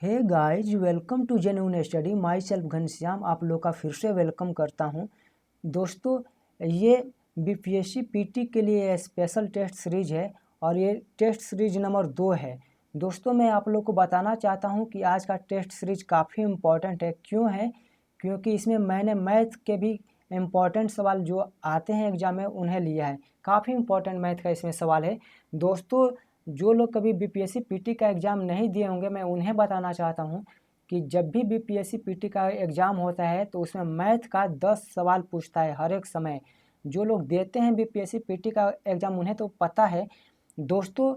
Hey guys, welcome to genuine study. Myself Ghanshyam आप लोग का फिर से वेलकम करता हूं। दोस्तों, ये बीपीएससी पीटी के लिए स्पेशल टेस्ट सीरीज है और ये टेस्ट सीरीज नंबर 2 है। दोस्तों, मैं आप लोग को बताना चाहता हूं कि आज का टेस्ट सीरीज काफ़ी इम्पॉर्टेंट है। क्यों है? क्योंकि इसमें मैंने मैथ के भी इम्पॉर्टेंट सवाल जो आते हैं एग्जाम में उन्हें लिया है। काफ़ी इम्पॉर्टेंट मैथ का इसमें सवाल है। दोस्तों, जो लोग कभी बीपीएससी पीटी का एग्ज़ाम नहीं दिए होंगे, मैं उन्हें बताना चाहता हूं कि जब भी बीपीएससी पीटी का एग्ज़ाम होता है तो उसमें मैथ का 10 सवाल पूछता है हर एक समय। जो लोग देते हैं बीपीएससी पीटी का एग्ज़ाम उन्हें तो पता है। दोस्तों,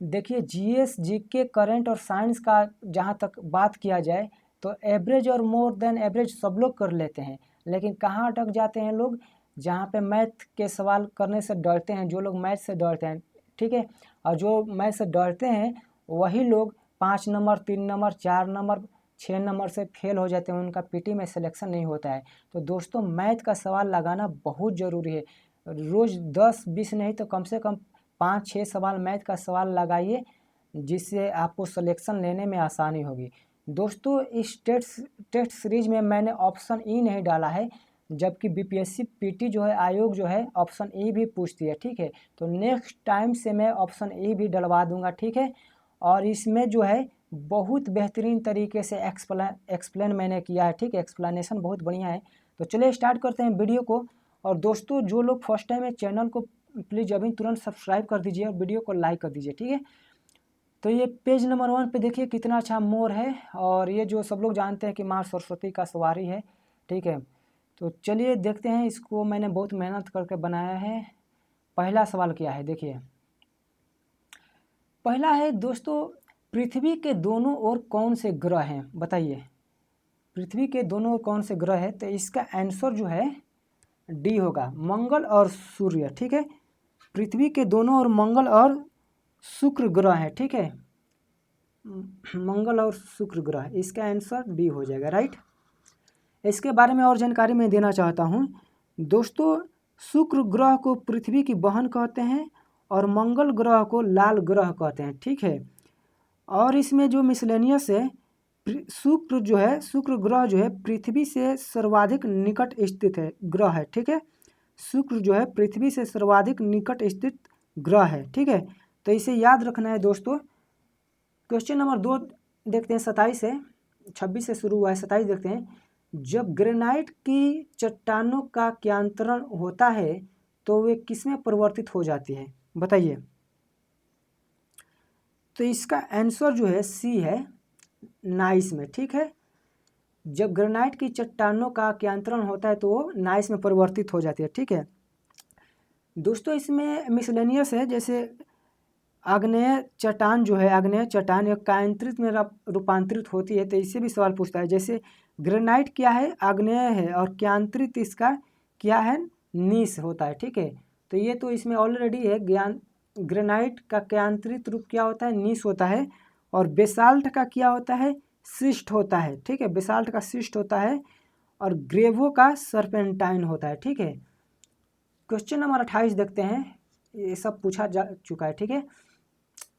देखिए, जीएस जीके करंट और साइंस का जहां तक बात किया जाए तो एवरेज और मोर देन एवरेज सब लोग कर लेते हैं, लेकिन कहाँ अटक जाते हैं लोग? जहाँ पे मैथ के सवाल करने से डरते हैं, जो लोग मैथ से डरते हैं, ठीक है। और जो मैथ से डरते हैं वही लोग 5 नंबर, 3 नंबर, 4 नंबर, 6 नंबर से फेल हो जाते हैं, उनका पीटी में सिलेक्शन नहीं होता है। तो दोस्तों, मैथ का सवाल लगाना बहुत ज़रूरी है। रोज़ 10-20 नहीं तो कम से कम 5-6 सवाल मैथ का सवाल लगाइए, जिससे आपको सिलेक्शन लेने में आसानी होगी। दोस्तों, इस टेस्ट सीरीज में मैंने ऑप्शन ई नहीं डाला है, जबकि बीपीएससी पीटी जो है आयोग जो है ऑप्शन ई भी पूछती है, ठीक है। तो नेक्स्ट टाइम से मैं ऑप्शन ई भी डलवा दूंगा, ठीक है। और इसमें जो है बहुत बेहतरीन तरीके से एक्सप्लेन मैंने किया है, ठीक है। एक्सप्लेनेशन बहुत बढ़िया है। तो चलिए स्टार्ट करते हैं वीडियो को। और दोस्तों, जो लोग फर्स्ट टाइम है चैनल को प्लीज़ अभी तुरंत सब्सक्राइब कर दीजिए और वीडियो को लाइक कर दीजिए, ठीक है। तो ये पेज नंबर 1 पे देखिए कितना अच्छा मोर है, और ये जो सब लोग जानते हैं कि माँ सरस्वती का सवारी है, ठीक है। तो चलिए देखते हैं, इसको मैंने बहुत मेहनत करके बनाया है। पहला सवाल क्या है, देखिए। पहला है दोस्तों, पृथ्वी के दोनों ओर कौन से ग्रह हैं? बताइए, पृथ्वी के दोनों ओर कौन से ग्रह है? तो इसका आंसर जो है डी होगा, मंगल और सूर्य, ठीक है। पृथ्वी के दोनों ओर मंगल और शुक्र ग्रह है, ठीक है। मंगल और शुक्र ग्रह, इसका आंसर डी हो जाएगा, राइट। इसके बारे में और जानकारी मैं देना चाहता हूँ। दोस्तों, शुक्र ग्रह को पृथ्वी की बहन कहते हैं और मंगल ग्रह को लाल ग्रह कहते हैं, ठीक है। और इसमें जो मिसलेनियस है, शुक्र ग्रह जो है पृथ्वी से सर्वाधिक निकट स्थित है ग्रह है, ठीक है। शुक्र जो है पृथ्वी से सर्वाधिक निकट स्थित ग्रह है, ठीक है। तो इसे याद रखना है दोस्तों। क्वेश्चन नंबर 2 देखते हैं, 27 है, 26 से शुरू हुआ है, 27 देखते हैं। जब ग्रेनाइट की चट्टानों का क्यांतरण होता है तो वे किसमें परिवर्तित हो जाती है? बताइए। तो इसका आंसर जो है सी है, नाइस में, ठीक है। जब ग्रेनाइट की चट्टानों का क्यांतरण होता है तो वो नाइस में परिवर्तित हो जाती है, ठीक है। दोस्तों, इसमें मिसलेनियस है, जैसे आग्नेय चट्टान जो है, आग्नेय चट्टान एक कायांतरित में रूपांतरित होती है, तो इससे भी सवाल पूछता है। जैसे ग्रेनाइट क्या है? आग्नेय है, और क्यांतरित इसका क्या है? नीस होता है, ठीक है। तो ये तो इसमें ऑलरेडी है। ग्रेनाइट का क्यांतरित रूप क्या होता है? नीस होता है। और बेसाल्ट का क्या होता है? सिस्ट होता है, ठीक है। बेसाल्ट का सिस्ट होता है और ग्रेवो का सर्पेंटाइन होता है, ठीक है। क्वेश्चन नंबर 28 देखते हैं, ये सब पूछा जा चुका है, ठीक है।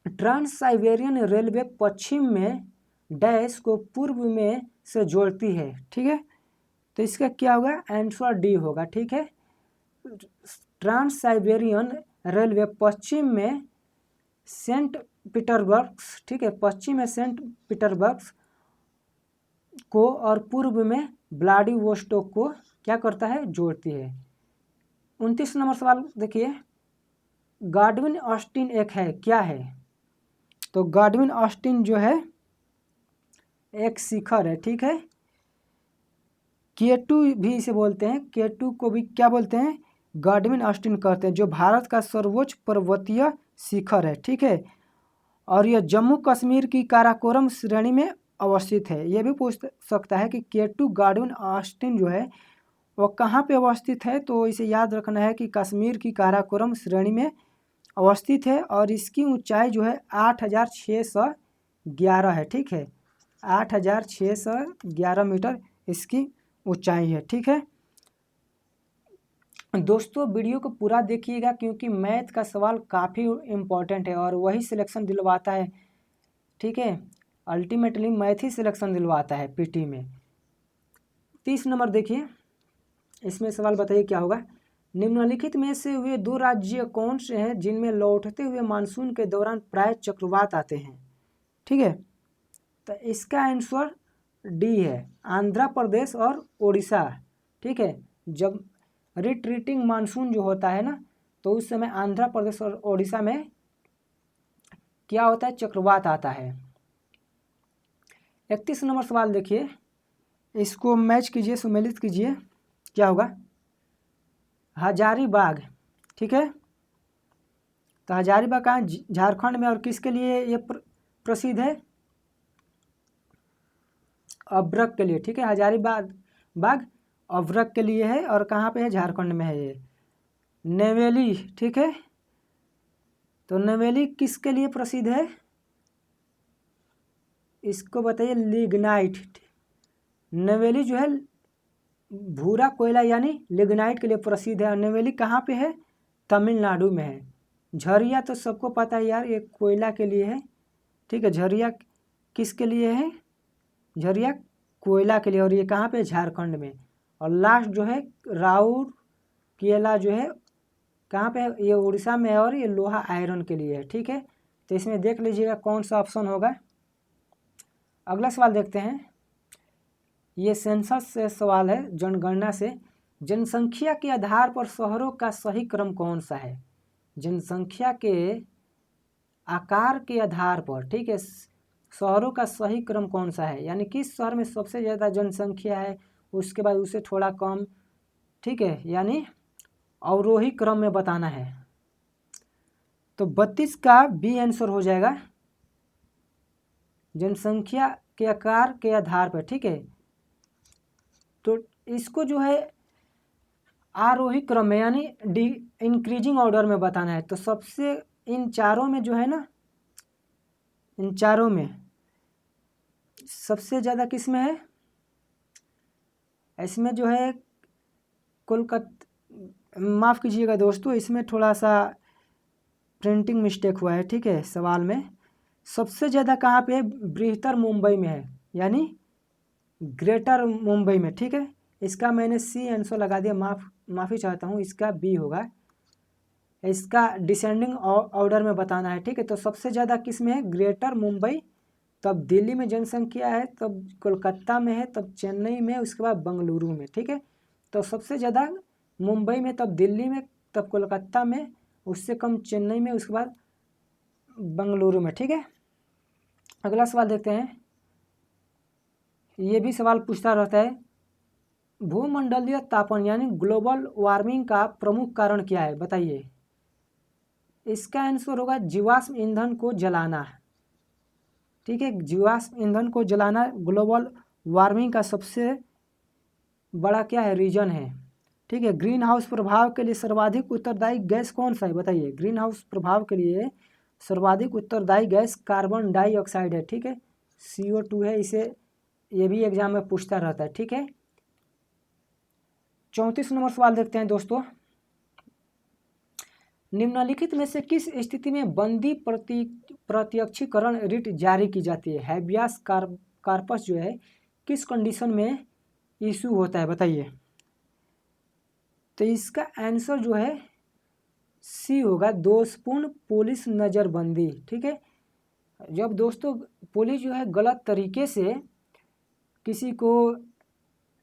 ट्रांस साइबेरियन रेलवे पश्चिम में डैश को पूर्व में से जोड़ती है, ठीक है। तो इसका क्या होगा? आंसर डी होगा, ठीक है। ट्रांस साइबेरियन रेलवे पश्चिम में सेंट पीटर्सबर्ग, ठीक है, पश्चिम में सेंट पीटर्सबर्ग को और पूर्व में व्लादिवोस्टोक को क्या करता है? जोड़ती है। 29 नंबर सवाल देखिए, गॉडविन ऑस्टिन एक है, क्या है? तो गॉडविन ऑस्टिन जो है एक शिखर है, ठीक है। K2 भी इसे बोलते हैं, K2 को भी क्या बोलते हैं? गॉडविन ऑस्टिन कहते हैं, जो भारत का सर्वोच्च पर्वतीय शिखर है, ठीक है। और यह जम्मू कश्मीर की काराकोरम श्रेणी में अवस्थित है। यह भी पूछ सकता है कि K2 गॉडविन ऑस्टिन जो है वो कहाँ पे अवस्थित है? तो इसे याद रखना है कि कश्मीर की काराकोरम श्रेणी में अवस्थित है, और इसकी ऊंचाई जो है 8611 है, ठीक है। 8611 मीटर इसकी ऊंचाई है, ठीक है। दोस्तों, वीडियो को पूरा देखिएगा, क्योंकि मैथ का सवाल काफ़ी इम्पोर्टेंट है और वही सिलेक्शन दिलवाता है, ठीक है। अल्टीमेटली मैथ ही सिलेक्शन दिलवाता है पीटी में। 30 नंबर देखिए, इसमें सवाल बताइए क्या होगा। निम्नलिखित में से वे दो राज्य कौन से हैं जिनमें लौटते हुए मानसून के दौरान प्राय चक्रवात आते हैं? ठीक है, तो इसका आंसर डी है, आंध्र प्रदेश और उड़ीसा। ठीक है, जब रिट्रीटिंग मानसून जो होता है ना, तो उस समय आंध्र प्रदेश और उड़ीसा में क्या होता है, चक्रवात आता है। 31 नंबर सवाल देखिए, इसको मैच कीजिए, सुमेलित कीजिए, क्या होगा। हजारीबाग, ठीक है, तो हजारीबाग कहाँ, झारखंड में, और किसके लिए ये प्रसिद्ध है, अभ्रक के लिए। ठीक है, हजारीबाग अभ्रक के लिए है, और कहाँ पे है, झारखंड में है ये। नेवेली, ठीक है, तो नेवेली किसके लिए प्रसिद्ध है, इसको बताइए। लिग्नाइट, नेवेली जो है भूरा कोयला यानी लिग्नाइट के लिए प्रसिद्ध है। और नेवेली कहाँ पे है, तमिलनाडु में है। झरिया तो सबको पता है यार, ये कोयला के लिए है। ठीक है, झरिया किसके लिए है, झरिया कोयला के लिए, और ये कहाँ पे, झारखंड में। और लास्ट जो है राउरकेला जो है कहाँ पे, ये उड़ीसा में है, और ये लोहा आयरन के लिए है। ठीक है, तो इसमें देख लीजिएगा कौन सा ऑप्शन होगा। अगला सवाल देखते हैं, ये सेंसस से सवाल है, जनगणना से। जनसंख्या के आधार पर शहरों का सही क्रम कौन सा है, जनसंख्या के आकार के आधार पर। ठीक है, शहरों का सही क्रम कौन सा है, यानी किस शहर में सबसे ज़्यादा जनसंख्या है, उसके बाद उसे थोड़ा कम। ठीक है, यानी अवरोही क्रम में बताना है। तो 32 का बी आंसर हो जाएगा, जनसंख्या के आकार के आधार पर। ठीक है, तो इसको जो है आरोही क्रम में यानी इंक्रीजिंग ऑर्डर में बताना है। तो सबसे इन चारों में जो है ना, इन चारों में सबसे ज़्यादा किस में है, इसमें जो है कोलकाता, माफ़ कीजिएगा दोस्तों, इसमें थोड़ा सा प्रिंटिंग मिस्टेक हुआ है। ठीक है, सवाल में सबसे ज़्यादा कहाँ पे है, बृहत्तर मुंबई में है, यानी ग्रेटर मुंबई में। ठीक है, इसका मैंने सी आंसर लगा दिया, माफ़ी चाहता हूँ, इसका बी होगा। इसका डिसेंडिंग ऑर्डर में बताना है। ठीक है, तो सबसे ज़्यादा किस में है, ग्रेटर मुंबई, तब दिल्ली में जनसंख्या है, तब कोलकाता में है, तब चेन्नई में, उसके बाद बेंगलुरु में। ठीक है, तो सबसे ज़्यादा मुंबई में, तब दिल्ली में, तब कोलकाता में, उससे कम चेन्नई में, उसके बाद बेंगलुरु में। ठीक है, अगला सवाल देखते हैं, ये भी सवाल पूछता रहता है, भूमंडलीय तापन यानी ग्लोबल वार्मिंग का प्रमुख कारण क्या है, बताइए। इसका आंसर होगा जीवाश्म ईंधन को जलाना। ठीक है, जीवाश्म ईंधन को जलाना ग्लोबल वार्मिंग का सबसे बड़ा क्या है, रीजन है। ठीक है, ग्रीन हाउस प्रभाव के लिए सर्वाधिक उत्तरदायी गैस कौन सा है, बताइए। ग्रीन हाउस प्रभाव के लिए सर्वाधिक उत्तरदायी गैस कार्बन डाइऑक्साइड है। ठीक है, CO2 है, इसे ये भी एग्जाम में पूछता रहता है। ठीक है, 34 नंबर सवाल देखते हैं दोस्तों, निम्नलिखित में से किस स्थिति में बंदी प्रत्यक्षीकरण रिट जारी की जाती है, हैबियस कार्पस जो है किस कंडीशन में इशू होता है, बताइए। तो इसका आंसर जो है सी होगा, दोषपूर्ण पुलिस नज़रबंदी। ठीक है, जब दोस्तों पुलिस जो है गलत तरीके से किसी को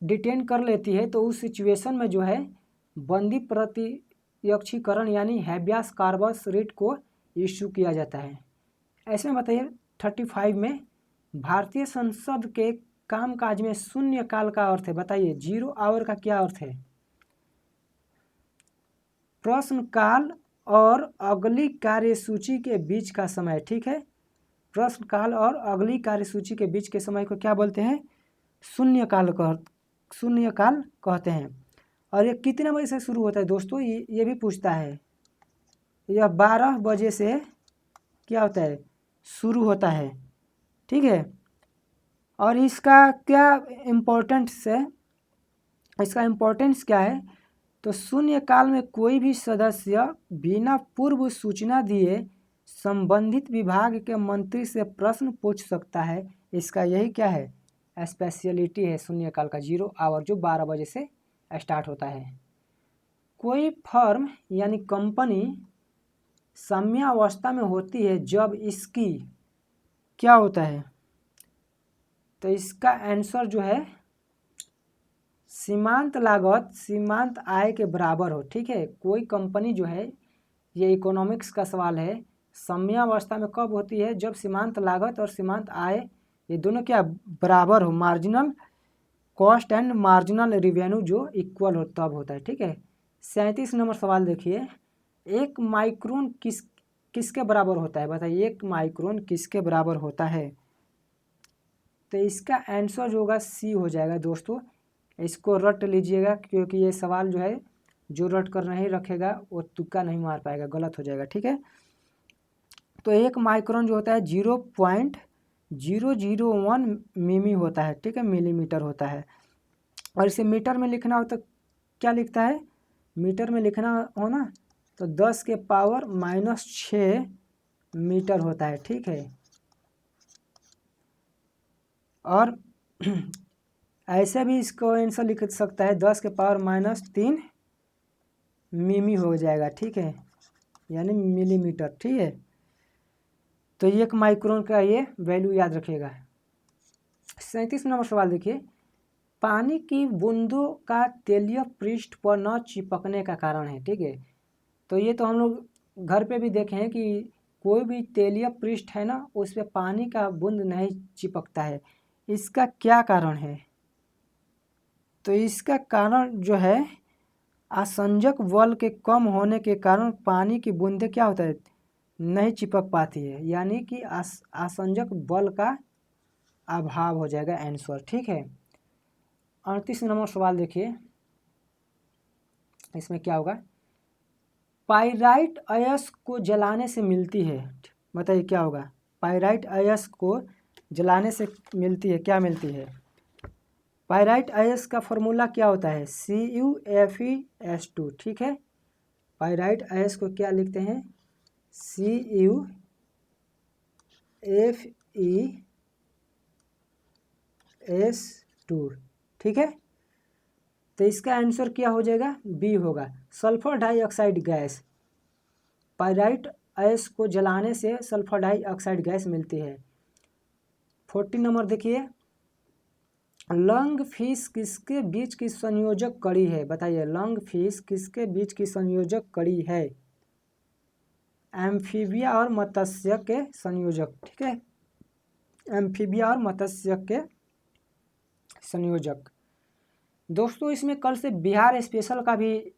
डिटेन कर लेती है, तो उस सिचुएशन में जो है बंदी प्रत्यक्षीकरण यानी हैबियस कार्पस रिट को इशू किया जाता है। ऐसे में बताइए 35 में भारतीय संसद के कामकाज में शून्य काल का अर्थ है, बताइए। 0 आवर का क्या अर्थ है, प्रश्नकाल और अगली कार्यसूची के बीच का समय। ठीक है, प्रश्नकाल और अगली कार्यसूची के बीच के समय को क्या बोलते हैं, शून्यकाल कहते हैं। और ये कितने बजे से शुरू होता है दोस्तों, ये भी पूछता है। यह 12 बजे से क्या होता है, शुरू होता है। ठीक है, और इसका क्या इम्पोर्टेंस है, इसका इम्पोर्टेंस क्या है, तो शून्यकाल में कोई भी सदस्य बिना पूर्व सूचना दिए संबंधित विभाग के मंत्री से प्रश्न पूछ सकता है। इसका यही क्या है, स्पेशलिटी है, शून्यकाल का 0 आवर जो 12 बजे से स्टार्ट होता है। कोई फर्म यानी कंपनी साम्यावस्था में होती है जब इसकी क्या होता है, तो इसका आंसर जो है सीमांत लागत सीमांत आय के बराबर हो। ठीक है, कोई कंपनी जो है, ये इकोनॉमिक्स का सवाल है, साम्यावस्था में कब होती है, जब सीमांत लागत और सीमांत आय ये दोनों क्या बराबर हो, marginal cost and marginal revenue जो इक्वल हो तब होता है। ठीक है, 37 नंबर सवाल देखिए, एक माइक्रोन किसके बराबर होता है, बताइए, एक माइक्रोन किसके बराबर होता है। तो इसका आंसर जो होगा सी हो जाएगा दोस्तों, इसको रट लीजिएगा क्योंकि ये सवाल जो है जो रट कर नहीं रखेगा वो तुक्का नहीं मार पाएगा, गलत हो जाएगा। ठीक है, तो एक माइक्रोन जो होता है 0.001 मिमी होता है। ठीक है, मिलीमीटर होता है। और इसे मीटर में लिखना हो तो क्या लिखता है, मीटर में लिखना हो ना तो 10 के पावर -6 मीटर होता है। ठीक है, और ऐसे भी इसको आंसर लिख सकता है 10 के पावर -3 मिमी हो जाएगा। ठीक है, यानी मिलीमीटर। ठीक है, तो एक माइक्रोन का ये वैल्यू याद रखिएगा। 37 नंबर सवाल देखिए, पानी की बूंदों का तेलीय पृष्ठ पर न चिपकने का कारण है। ठीक है, तो ये तो हम लोग घर पे भी देखे हैं कि कोई भी तेलीय पृष्ठ है ना, उस पर पानी का बूंद नहीं चिपकता है। इसका क्या कारण है, तो इसका कारण जो है आसंजक बल के कम होने के कारण पानी की बूंदें क्या होता है, नहीं चिपक पाती है, यानी कि आसंजक बल का अभाव हो जाएगा आंसर। ठीक है, 38 नंबर सवाल देखिए, इसमें क्या होगा, पाइराइट अयस्क को जलाने से मिलती है, बताइए क्या होगा, पाइराइट अयस्क को जलाने से मिलती है, क्या मिलती है। पाइराइट अयस्क का फॉर्मूला क्या होता है, CuFeS2। ठीक है, पाइराइट अयस्क को क्या लिखते हैं, CuFeS2। ठीक है, तो इसका आंसर क्या हो जाएगा, बी होगा, सल्फर डाइऑक्साइड गैस। पाइराइट अयस्क को जलाने से सल्फर डाइऑक्साइड गैस मिलती है। 40 नंबर देखिए, लंग फिश किसके बीच की संयोजक कड़ी है, बताइए, लंग फिश किसके बीच की संयोजक कड़ी है, एम्फीबिया और मत्स्य के संयोजक। ठीक है, एम्फीबिया और मत्स्य के संयोजक। दोस्तों इसमें कल से बिहार स्पेशल का भी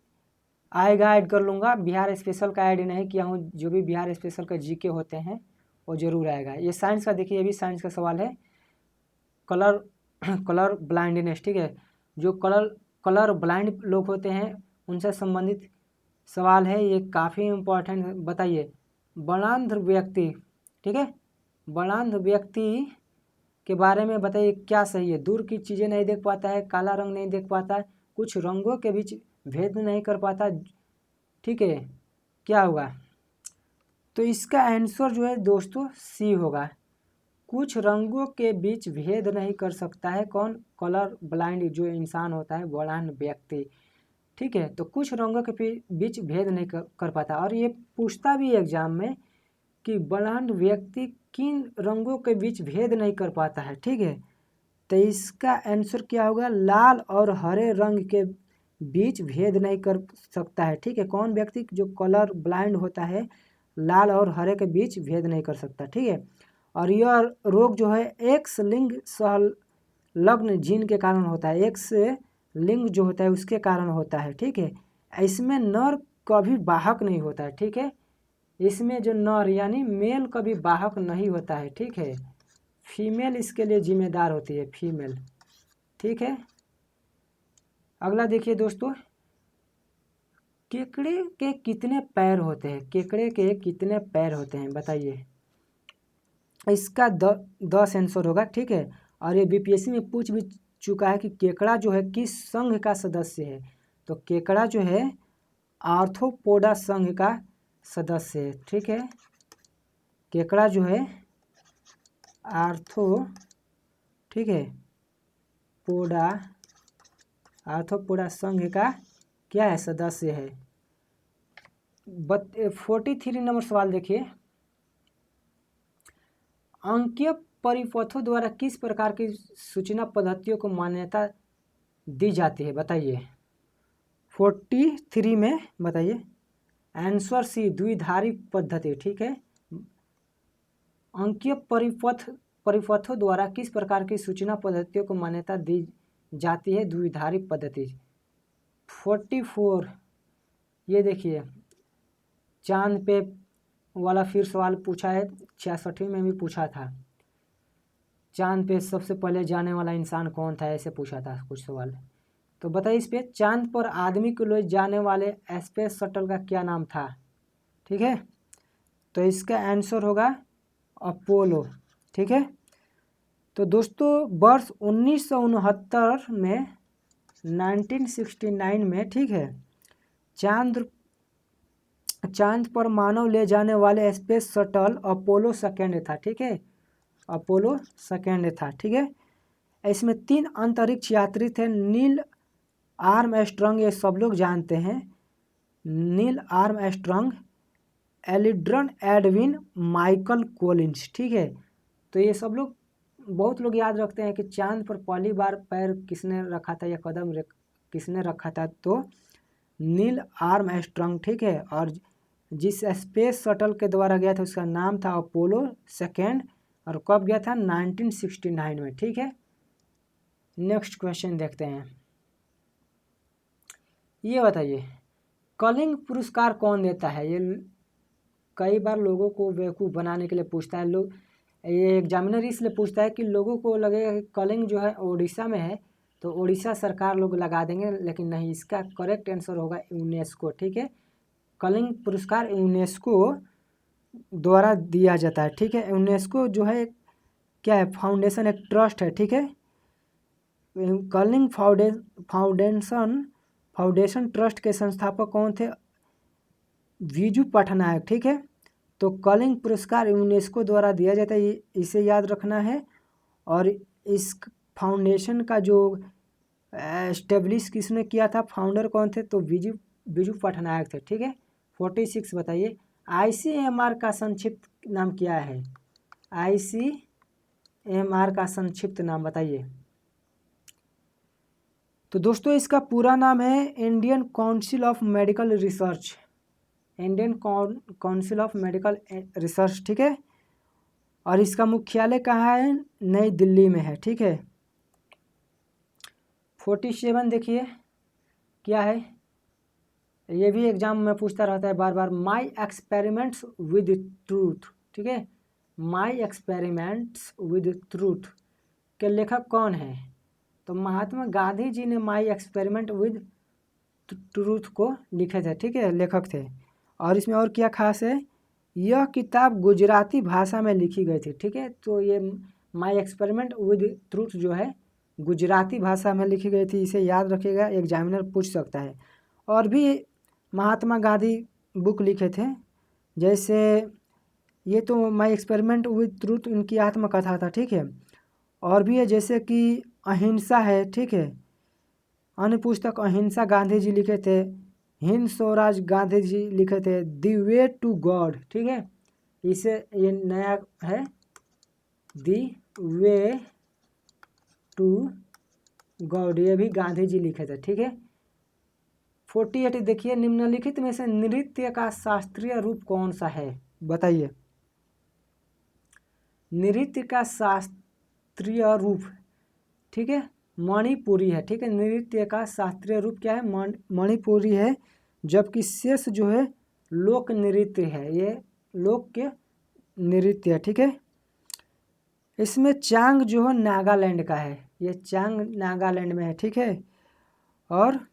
आएगा, ऐड कर लूँगा। बिहार स्पेशल का ऐड नहीं किया हूँ, जो भी बिहार स्पेशल का जीके होते हैं वो जरूर आएगा। ये साइंस का देखिए, ये भी साइंस का सवाल है, कलर ब्लाइंडनेस। ठीक है, जो कलर ब्लाइंड लोग होते हैं उनसे संबंधित सवाल है, ये काफ़ी इम्पोर्टेंट है। बताइए, वर्णांध व्यक्ति, ठीक है, वर्णांध व्यक्ति के बारे में बताइए क्या सही है, दूर की चीज़ें नहीं देख पाता है, काला रंग नहीं देख पाता है, कुछ रंगों के बीच भेद नहीं कर पाता। ठीक है, क्या होगा, तो इसका आंसर जो है दोस्तों सी होगा, कुछ रंगों के बीच भेद नहीं कर सकता है। कौन, कलर ब्लाइंड जो इंसान होता है, वर्णांध व्यक्ति। ठीक है, तो कुछ रंगों के बीच भेद नहीं कर पाता। और ये पूछता भी एग्जाम में कि वर्णांध व्यक्ति किन रंगों के बीच भेद नहीं कर पाता है। ठीक है, तो इसका आंसर क्या होगा, लाल और हरे रंग के बीच भेद नहीं कर सकता है। ठीक है, कौन व्यक्ति जो कलर ब्लाइंड होता है, लाल और हरे के बीच भेद नहीं कर सकता। ठीक है, और यह रोग जो है एक्स लिंग संलग्न जीन के कारण होता है, एक्स लिंग जो होता है उसके कारण होता है। ठीक है, इसमें नर कभी वाहक नहीं होता है। ठीक है, इसमें जो नर यानी मेल कभी वाहक नहीं होता है। ठीक है, फीमेल इसके लिए जिम्मेदार होती है, फीमेल। ठीक है, अगला देखिए दोस्तों, केकड़े के कितने पैर होते हैं, केकड़े के कितने पैर होते हैं, बताइए। इसका 10 आंसर होगा। ठीक है, और ये बीपीएससी में पूछ भी चुका है कि केकड़ा जो है किस संघ का सदस्य है, तो केकड़ा जो है आर्थ्रोपोडा संघ का सदस्य है। ठीक है, केकड़ा जो है आर्थो, ठीक है, पोडा, आर्थोपोडा संघ का क्या है, सदस्य है। 43 नंबर सवाल देखिए, अंकीय परिपथों द्वारा किस प्रकार की सूचना पद्धतियों को मान्यता दी जाती है, बताइए। 43 में बताइए आंसर सी, द्विधारी पद्धति, ठीक है। अंकीय परिपथों द्वारा किस प्रकार की सूचना पद्धतियों को मान्यता दी जाती है, द्विधारी पद्धति। 44 ये देखिए, चांद पे वाला फिर सवाल पूछा है, 66 में भी पूछा था, चांद पे सबसे पहले जाने वाला इंसान कौन था, ऐसे पूछा था कुछ सवाल। तो बताइए इस पे, चांद पर आदमी को ले जाने वाले स्पेस शटल का क्या नाम था, ठीक है। तो इसका आंसर होगा अपोलो, ठीक है। तो दोस्तों वर्ष 1969 में 1969 में, ठीक है, चांद पर मानव ले जाने वाले स्पेस शटल अपोलो सेकेंड था, ठीक है, अपोलो सेकेंड था, ठीक है। इसमें 3 अंतरिक्ष यात्री थे, नील आर्मस्ट्रांग, ये सब लोग जानते हैं, Neil Armstrong, Aldrin Edwin, Michael Collins, ठीक है। तो ये सब लोग, बहुत लोग याद रखते हैं कि चांद पर पहली बार पैर किसने रखा था या कदम किसने रखा था, तो नील आर्मस्ट्रांग, ठीक है। और जिस स्पेस शटल के द्वारा गया था उसका नाम था अपोलो सेकेंड, और कब गया था, 1969 में, ठीक है। नेक्स्ट क्वेश्चन देखते हैं, ये बताइए कलिंग पुरस्कार कौन देता है। ये कई बार लोगों को बेवकूफ़ बनाने के लिए पूछता है लोग, ये एग्जामिनर इसलिए पूछता है कि लोगों को लगेगा कि कलिंग जो है उड़ीसा में है, तो उड़ीसा सरकार लोग लगा देंगे, लेकिन नहीं, इसका करेक्ट आंसर होगा यूनेस्को, ठीक है। कलिंग पुरस्कार यूनेस्को द्वारा दिया जाता है, ठीक है। यूनेस्को जो है क्या है, फाउंडेशन, एक ट्रस्ट है, ठीक है। कलिंग फाउंडेशन ट्रस्ट के संस्थापक कौन थे, विजू पटनायक, ठीक है। तो कलिंग पुरस्कार यूनेस्को द्वारा दिया जाता है, इसे याद रखना है। और इस फाउंडेशन का जो एस्टेब्लिश किसने किया था, फाउंडर कौन थे, तो विजू पटनायक थे, ठीक है। 46 बताइए ICMR का संक्षिप्त नाम क्या है, ICMR का संक्षिप्त नाम बताइए। तो दोस्तों इसका पूरा नाम है Indian council of medical research, Indian council of medical research, ठीक है। और इसका मुख्यालय कहाँ है, नई दिल्ली में है, ठीक है। 47 देखिए क्या है, ये भी एग्जाम में पूछता रहता है बार बार, माई एक्सपेरिमेंट्स विद ट्रूथ, ठीक है। माई एक्सपेरिमेंट्स विद ट्रूथ के लेखक कौन है, तो महात्मा गांधी जी ने माई एक्सपेरिमेंट विद ट्रूथ को लिखे थे, ठीक है, लेखक थे। और इसमें और क्या खास है, यह किताब गुजराती भाषा में लिखी गई थी, ठीक है। तो ये माई एक्सपेरिमेंट विद ट्रूथ जो है गुजराती भाषा में लिखी गई थी, इसे याद रखिएगा, एग्जामिनर पूछ सकता है। और भी महात्मा गांधी बुक लिखे थे, जैसे ये तो माई एक्सपेरिमेंट विद ट्रूथ उनकी आत्मकथा था, ठीक है। और भी है जैसे कि अहिंसा है, ठीक है, अन्य पुस्तक अहिंसा गांधी जी लिखे थे, हिंद स्वराज गांधी जी लिखे थे, द वे टू गॉड, ठीक है। इसे ये नया है, द वे टू गॉड, ये भी गांधी जी लिखे थे, ठीक है। 48 देखिए निम्नलिखित में से नृत्य का शास्त्रीय रूप कौन सा है, बताइए। नृत्य का शास्त्रीय रूप, ठीक है, मणिपुरी है, ठीक है। नृत्य का शास्त्रीय रूप क्या है, मणिपुरी है, जबकि शेष जो है लोक नृत्य है, ये लोक के नृत्य है, ठीक है। इसमें चांग जो है नागालैंड का है, ये चांग नागालैंड में है, ठीक है। और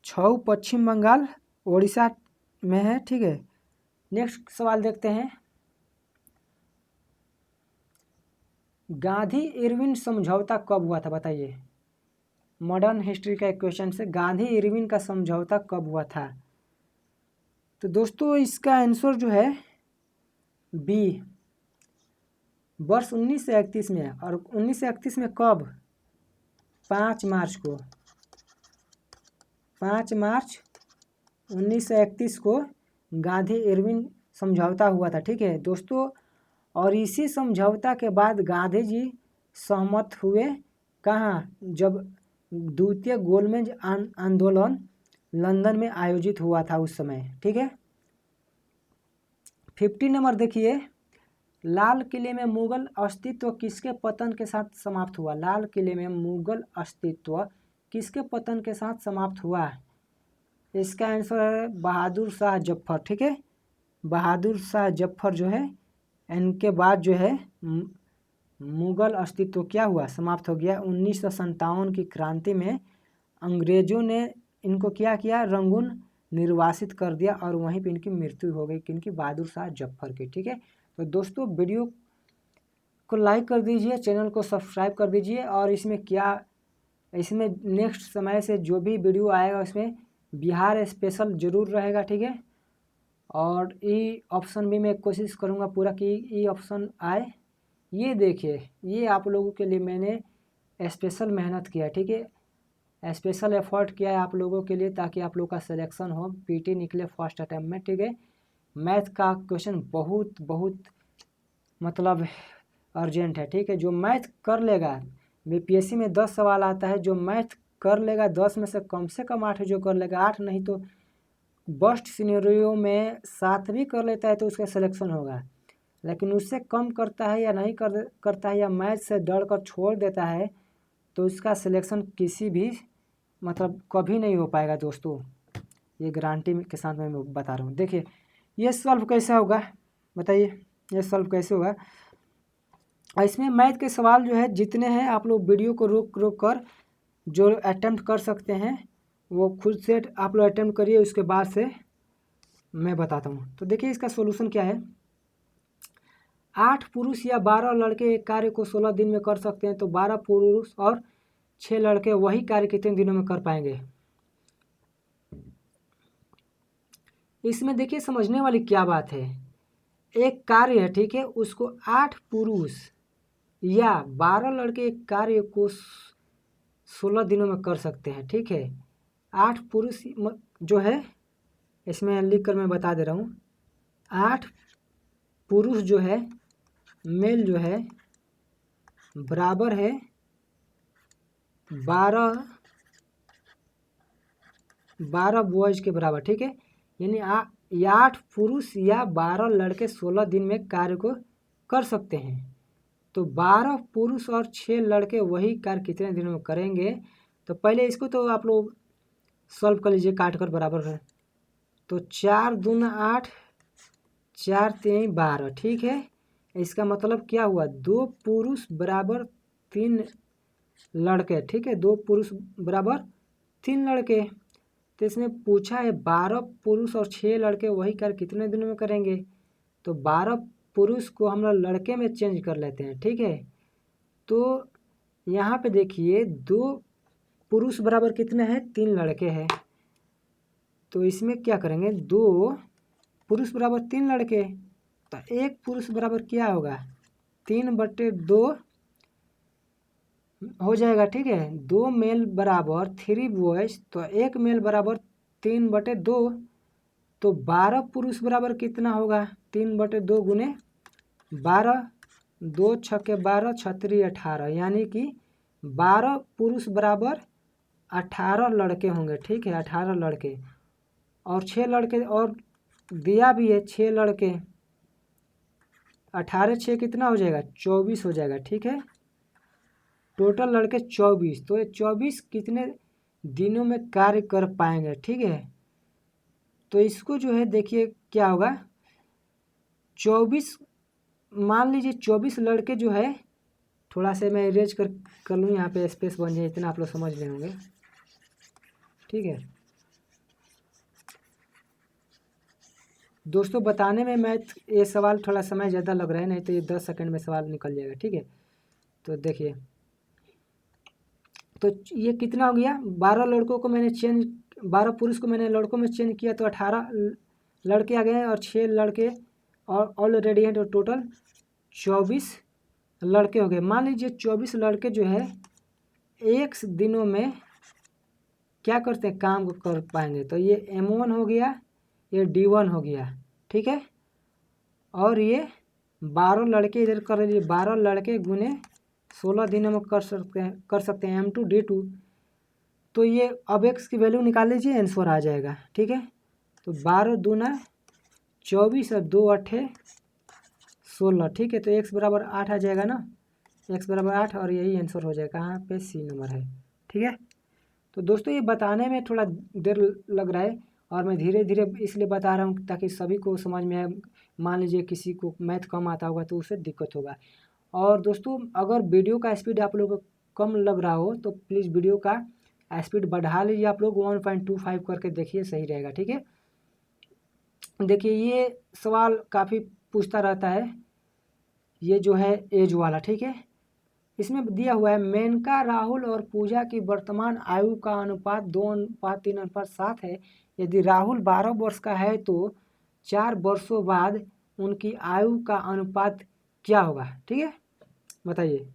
छऊ पश्चिम बंगाल उड़ीसा में है, ठीक है। नेक्स्ट सवाल देखते हैं, गांधी इरविन समझौता कब हुआ था, बताइए। मॉडर्न हिस्ट्री का एक क्वेश्चन से, गांधी इरविन का समझौता कब हुआ था। तो दोस्तों इसका आंसर जो है बी वर्ष 1931 में, और 1931 में कब? 5 मार्च को, 5 मार्च 1931 को गांधी इरविन समझौता हुआ था। ठीक है दोस्तों, और इसी समझौता के बाद गांधी जी सहमत हुए कहाँ? जब द्वितीय गोलमेज आंदोलन लंदन में आयोजित हुआ था उस समय। ठीक है, 50 नंबर देखिए, लाल किले में मुगल अस्तित्व किसके पतन के साथ समाप्त हुआ? लाल किले में मुगल अस्तित्व किसके पतन के साथ समाप्त हुआ? इसका आंसर है बहादुर शाह जफर। ठीक है, बहादुर शाह जफर जो है, इनके बाद जो है मुगल अस्तित्व क्या हुआ? समाप्त हो गया। 1957 की क्रांति में अंग्रेजों ने इनको क्या किया? रंगून निर्वासित कर दिया, और वहीं पे इनकी मृत्यु हो गई। किनकी? बहादुर शाह जफर की। ठीक है, तो दोस्तों वीडियो को लाइक कर दीजिए, चैनल को सब्सक्राइब कर दीजिए, और इसमें नेक्स्ट समय से जो भी वीडियो आएगा उसमें बिहार स्पेशल ज़रूर रहेगा। ठीक है, और ई ऑप्शन भी मैं कोशिश करूँगा पूरा कि ई ऑप्शन आए। ये देखिए, ये आप लोगों के लिए मैंने स्पेशल मेहनत किया। ठीक है, स्पेशल एफर्ट किया है आप लोगों के लिए, ताकि आप लोग का सिलेक्शन हो, पीटी निकले फर्स्ट अटैम्प्ट में। ठीक है, मैथ का क्वेश्चन बहुत बहुत मतलब अर्जेंट है। ठीक है, जो मैथ कर लेगा, बीपीएससी में 10 सवाल आता है, जो मैथ कर लेगा 10 में से कम 8 जो कर लेगा, 8 नहीं तो बस्ट सिनेरियो में 7 भी कर लेता है तो उसका सिलेक्शन होगा। लेकिन उससे कम करता है या नहीं करता है, या मैथ से डर कर छोड़ देता है, तो उसका सिलेक्शन किसी भी मतलब कभी नहीं हो पाएगा दोस्तों। ये गारंटी के साथ मैं बता रहा हूँ। देखिए ये सॉल्व कैसे होगा, बताइए ये सॉल्व कैसे होगा। इसमें मैथ के सवाल जो है जितने हैं, आप लोग वीडियो को रोक कर जो अटेम्प्ट कर सकते हैं वो खुद से आप लोग अटेम्प्ट करिए, उसके बाद से मैं बताता हूँ। तो देखिए इसका सॉल्यूशन क्या है। 8 पुरुष या 12 लड़के एक कार्य को 16 दिन में कर सकते हैं, तो 12 पुरुष और 6 लड़के वही कार्य कितने दिनों में कर पाएंगे? इसमें देखिए समझने वाली क्या बात है, एक कार्य है, ठीक है, उसको 8 पुरुष या 12 लड़के एक कार्य को 16 दिनों में कर सकते हैं। ठीक है, 8 पुरुष जो है, इसमें लिख कर मैं बता दे रहा हूँ, 8 पुरुष जो है, मेल जो है, बराबर है 12 बॉयज़ के बराबर। ठीक है, यानी 8 पुरुष या 12 लड़के 16 दिन में कार्य को कर सकते हैं, तो 12 पुरुष और 6 लड़के वही कार्य कितने दिनों में करेंगे? तो पहले इसको तो आप लोग सॉल्व कर लीजिए, काट कर बराबर है, तो 4 दूना 8, 4 3 12। ठीक है, इसका मतलब क्या हुआ? 2 पुरुष बराबर 3 लड़के। ठीक है, 2 पुरुष बराबर 3 लड़के। तो इसमें पूछा है 12 पुरुष और 6 लड़के वही कार्य कितने दिनों में करेंगे, तो 12 पुरुष को हम लोग लड़के में चेंज कर लेते हैं। ठीक है, तो यहाँ पे देखिए 2 पुरुष बराबर कितने हैं? 3 लड़के हैं, तो इसमें क्या करेंगे, 2 पुरुष बराबर 3 लड़के, तो 1 पुरुष बराबर क्या होगा? 3/2 हो जाएगा। ठीक है, 2 मेल बराबर 3 बॉयज, तो 1 मेल बराबर 3/2, तो 12 पुरुष बराबर कितना होगा? 3/2 गुने 12, 2 छक्के 12, छत्री 18, यानी कि 12 पुरुष बराबर 18 लड़के होंगे। ठीक है, 18 लड़के, और 6 लड़के और दिया भी है, 6 लड़के, 18 6 कितना हो जाएगा? 24 हो जाएगा। ठीक है, टोटल लड़के 24, तो ये 24 कितने दिनों में कार्य कर पाएंगे? ठीक है, तो इसको जो है देखिए क्या होगा, 24 मान लीजिए 24 लड़के जो है, थोड़ा से मैं इरेज कर लूँ, यहाँ पे स्पेस बन जाए, इतना आप लोग समझ रहे होंगे। ठीक है दोस्तों, बताने में मैथ ये सवाल थोड़ा समय ज़्यादा लग रहा है, नहीं तो ये 10 सेकंड में सवाल निकल जाएगा। ठीक है, तो देखिए, तो ये कितना हो गया? 12 लड़कों को मैंने 12 पुरुष को मैंने लड़कों में चेंज किया, तो 18 लड़के आ गए, और 6 लड़के और ऑलरेडी हैं, तो टोटल 24 लड़के हो गए। मान लीजिए 24 लड़के जो है एक दिनों में क्या करते हैं, काम को कर पाएंगे। तो ये M1 हो गया, ये D1 हो गया, ठीक है। और ये 12 लड़के इधर कर लीजिए, 12 लड़के गुने 16 दिनों में कर सकते हैं M2 D2। तो ये अब x की वैल्यू निकाल लीजिए, आंसर आ जाएगा, ठीक है। तो 12 दूना 24 और 2 8 16, ठीक है। तो x बराबर 8 आ जाएगा ना, x बराबर 8, और यही आंसर हो जाएगा। कहाँ पे, C नंबर है, ठीक है। तो दोस्तों ये बताने में थोड़ा देर लग रहा है, और मैं धीरे धीरे इसलिए बता रहा हूँ ताकि सभी को समझ में आए। मान लीजिए किसी को मैथ कम आता होगा तो उसे दिक्कत होगा। और दोस्तों अगर वीडियो का स्पीड आप लोगों को कम लग रहा हो तो प्लीज़ वीडियो का स्पीड बढ़ा लीजिए, आप लोग 1.25 करके देखिए, सही रहेगा, ठीक है। देखिए ये सवाल काफ़ी पूछता रहता है, ये जो है एज वाला, ठीक है। इसमें दिया हुआ है मेनका, राहुल और पूजा की वर्तमान आयु का अनुपात 2:3:7 है। यदि राहुल 12 वर्ष का है तो 4 वर्षों बाद उनकी आयु का अनुपात क्या होगा, ठीक है, बताइए।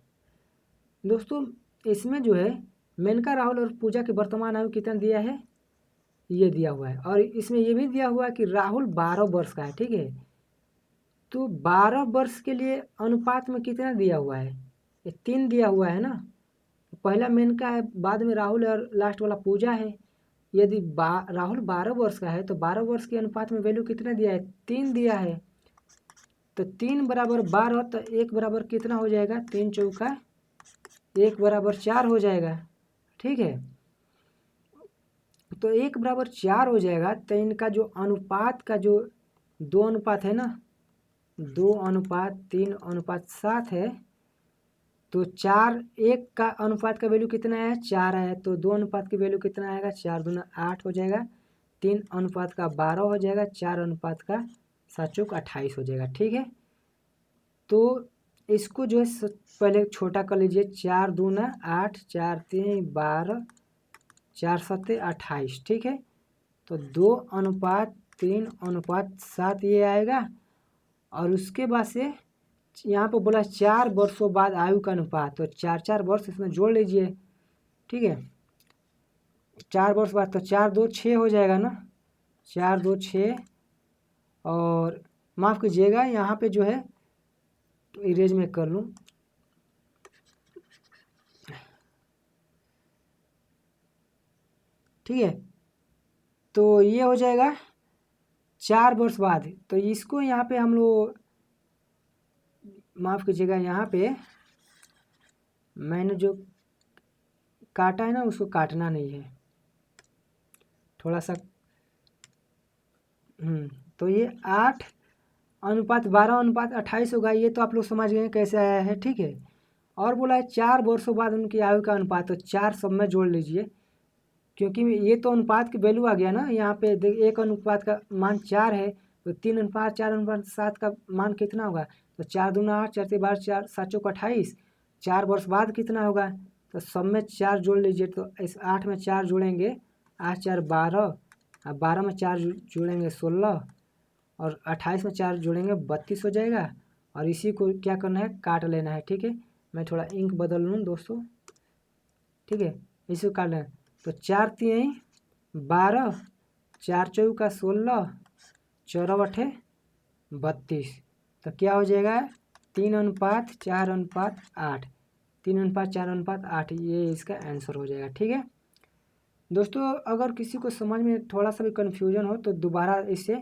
दोस्तों इसमें जो है मेनका, राहुल और पूजा की वर्तमान आयु कितना दिया है, ये दिया हुआ है। और इसमें ये भी दिया हुआ है कि राहुल 12 वर्ष का है, ठीक है। तो 12 वर्ष के लिए अनुपात में कितना दिया हुआ है, ये 3 दिया हुआ है ना। पहला मेनका है, बाद में राहुल, और लास्ट वाला पूजा है। यदि राहुल 12 वर्ष का है तो 12 वर्ष के अनुपात में वैल्यू कितना दिया है, 3 दिया है। तो 3 बराबर 12, तो 1 बराबर कितना हो जाएगा, 3 चौका 1 बराबर 4 हो जाएगा, ठीक है। तो 1 बराबर 4 हो जाएगा। तो इनका जो अनुपात का जो 2 अनुपात है ना, 2:3:7 है। तो 4 1 का अनुपात का वैल्यू कितना है, 4 है। तो 2 अनुपात की वैल्यू कितना आएगा, 4 दूना 8 हो जाएगा। 3 अनुपात का 12 हो जाएगा। 4 अनुपात का 7 चौक 28 हो जाएगा, ठीक है। तो इसको जो है पहले छोटा कर लीजिए, 4 दूना 8, 4 3 12, 4 7 28, ठीक है। तो 2:3:7 ये आएगा। और उसके बाद से यहाँ पर बोला 4 वर्षों बाद आयु का अनुपात, तो 4 वर्ष इसमें जोड़ लीजिए, ठीक है। 4 वर्ष बाद, तो 4 2 6 हो जाएगा ना, 4 2 6। और माफ़ कीजिएगा यहाँ पे जो है तो इरेज में कर लूँ, ठीक है। तो ये हो जाएगा 4 वर्ष बाद। तो इसको यहाँ पे हम लोग, माफ़ कीजिएगा, यहाँ पे मैंने जो काटा है ना उसको काटना नहीं है, थोड़ा सा। तो ये 8:12:28 होगा। ये तो आप लोग समझ गए कैसे आया है, ठीक है। और बोला है 4 वर्षों बाद उनकी आयु का अनुपात, तो 4 सब में जोड़ लीजिए, क्योंकि ये तो अनुपात की वैल्यू आ गया ना। यहाँ पे एक अनुपात का मान 4 है, तो 3:4:7 का मान कितना होगा, तो 4 दूना 8, 4 12, 4 7 चौक 28। 4 वर्ष बाद कितना होगा, तो सब में 4 जोड़ लीजिए। तो इस 8 में 4 जोड़ेंगे, 8 4 12, और 12 में 4 जोड़ेंगे 16, और 28 में 4 जोड़ेंगे 32 हो जाएगा। और इसी को क्या करना है, काट लेना है, ठीक है। मैं थोड़ा इंक बदल लूँ दोस्तों, ठीक है। इसी को काट लेना। तो 4 3 12, 4 चौका 16, 4 8 32। तो क्या हो जाएगा, 3:4:8, 3:4:8, ये इसका आंसर हो जाएगा, ठीक है। दोस्तों अगर किसी को समझ में थोड़ा सा भी कन्फ्यूजन हो तो दोबारा इसे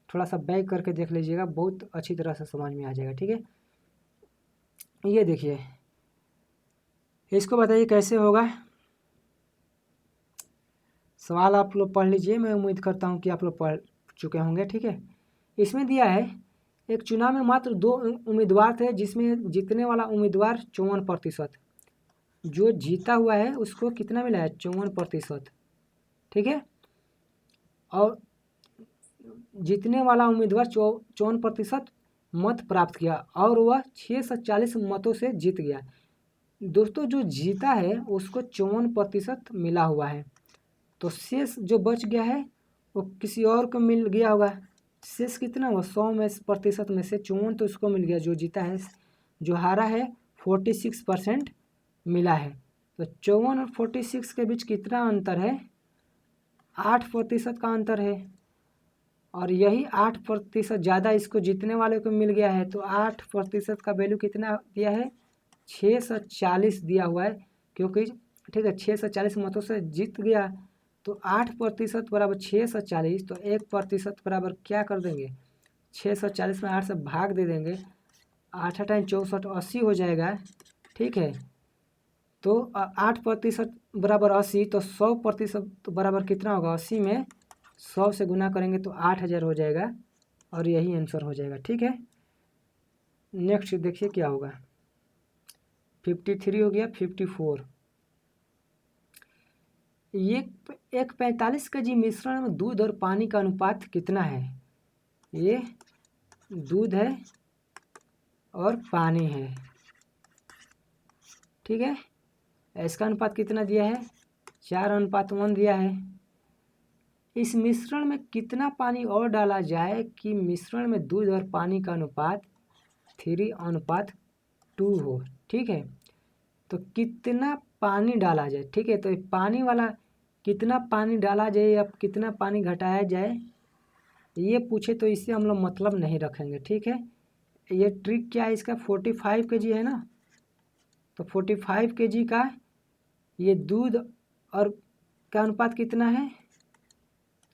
थोड़ा सा बैक करके देख लीजिएगा, बहुत अच्छी तरह से समझ में आ जाएगा, ठीक है। ये देखिए, इसको बताइए कैसे होगा। सवाल आप लोग पढ़ लीजिए, मैं उम्मीद करता हूँ कि आप लोग पढ़ चुके होंगे, ठीक है। इसमें दिया है एक चुनाव में मात्र 2 उम्मीदवार थे, जिसमें जीतने वाला उम्मीदवार 54%, जो जीता हुआ है उसको कितना मिला है, 54%, ठीक है। और जीतने वाला उम्मीदवार 54% मत प्राप्त किया और वह 640 मतों से जीत गया। दोस्तों जो जीता है उसको 54% मिला हुआ है, तो शेष जो बच गया है वो किसी और को मिल गया होगा, शेष कितना हुआ 100 में प्रतिशत में से 54 तो उसको मिल गया, जो जीता है, जो हारा है 46% मिला है। तो 54 और 46 के बीच कितना अंतर है, 8% का अंतर है। और यही 8% ज़्यादा इसको जीतने वाले को मिल गया है। तो 8% का वैल्यू कितना दिया है, 640 दिया हुआ है, क्योंकि ठीक है 640 मतों से जीत गया। तो 8% बराबर 640, तो 1% बराबर क्या कर देंगे, 640 में 8 से भाग दे देंगे, 8 8 64 80 हो जाएगा। ठीक है, तो 8% बराबर 80, तो 100% बराबर कितना होगा, 80 में 100 से गुना करेंगे तो 8000 हो जाएगा, और यही आंसर हो जाएगा। ठीक है, नेक्स्ट देखिए क्या होगा, 53 हो गया, 54। ये एक 45 kg मिश्रण में दूध और पानी का अनुपात कितना है। ये दूध है और पानी है, ठीक है, इसका अनुपात कितना दिया है, 4:1 दिया है। इस मिश्रण में कितना पानी और डाला जाए कि मिश्रण में दूध और पानी का अनुपात 3:2 हो। ठीक है, तो कितना पानी डाला जाए, ठीक है, तो पानी वाला कितना पानी डाला जाए या कितना पानी घटाया जाए, ये पूछे तो इससे हम लोग मतलब नहीं रखेंगे। ठीक है, ये ट्रिक क्या है इसका, 45 kg है ना, तो 45 kg का ये दूध और का अनुपात कितना है,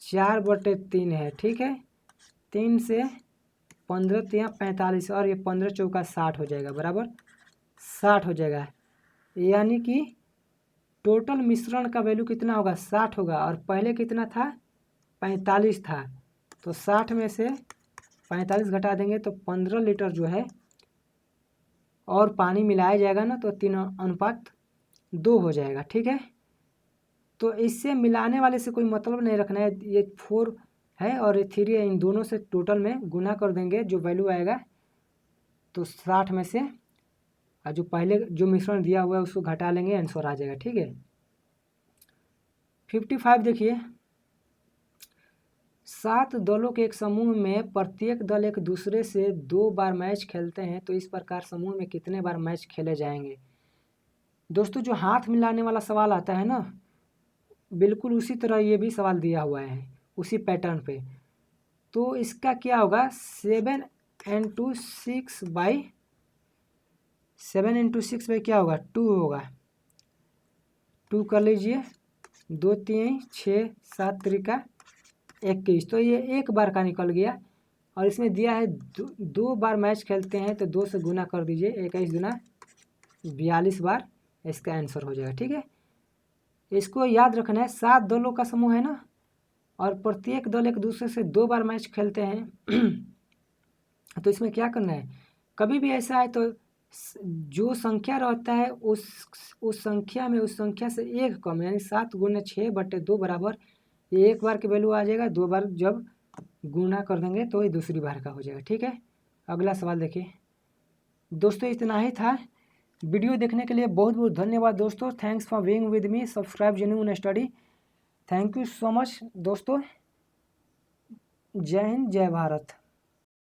4/3 है। ठीक है, 3 से 15 3 45, और ये 15 चौका 60 हो जाएगा, बराबर 60 हो जाएगा। यानी कि टोटल मिश्रण का वैल्यू कितना होगा, 60 होगा, और पहले कितना था, 45 था। तो 60 में से 45 घटा देंगे तो 15 लीटर जो है और पानी मिलाया जाएगा ना, तो 3:2 हो जाएगा। ठीक है, तो इससे मिलाने वाले से कोई मतलब नहीं रखना है, ये 4 है और ये 3 है, इन दोनों से टोटल में गुना कर देंगे, जो वैल्यू आएगा तो 60 में से जो पहले जो मिश्रण दिया हुआ है उसको घटा लेंगे, आंसर आ जाएगा। ठीक है, 55 देखिए, 7 दलों के एक समूह में प्रत्येक दल एक दूसरे से 2 बार मैच खेलते हैं, तो इस प्रकार समूह में कितने बार मैच खेले जाएंगे। दोस्तों, जो हाथ मिलाने वाला सवाल आता है ना, बिल्कुल उसी तरह ये भी सवाल दिया हुआ है, उसी पैटर्न पे। तो इसका क्या होगा, 7 × 6 क्या होगा, 2 होगा, 2 कर लीजिए, 2 3 6 7 3 21, तो ये एक बार का निकल गया। और इसमें दिया है 2 बार मैच खेलते हैं, तो 2 से गुना कर दीजिए, 21 दूना 42 बार, इसका आंसर हो जाएगा। ठीक है, इसको याद रखना है, 7 दलों का समूह है ना, और प्रत्येक दल एक दूसरे से 2 बार मैच खेलते हैं। तो इसमें क्या करना है, कभी भी ऐसा है तो जो संख्या रहता है उस संख्या में उस संख्या से एक कम, यानी 7 × 6/2 बराबर, ये एक बार की वैल्यू आ जाएगा, 2 बार जब गुना कर देंगे तो ये दूसरी बार का हो जाएगा। ठीक है, अगला सवाल देखिए। दोस्तों, इतना ही था। वीडियो देखने के लिए बहुत बहुत धन्यवाद दोस्तों। Thanks for being with me, subscribe genuine study. Thank you so much दोस्तों। जय हिंद, जय भारत।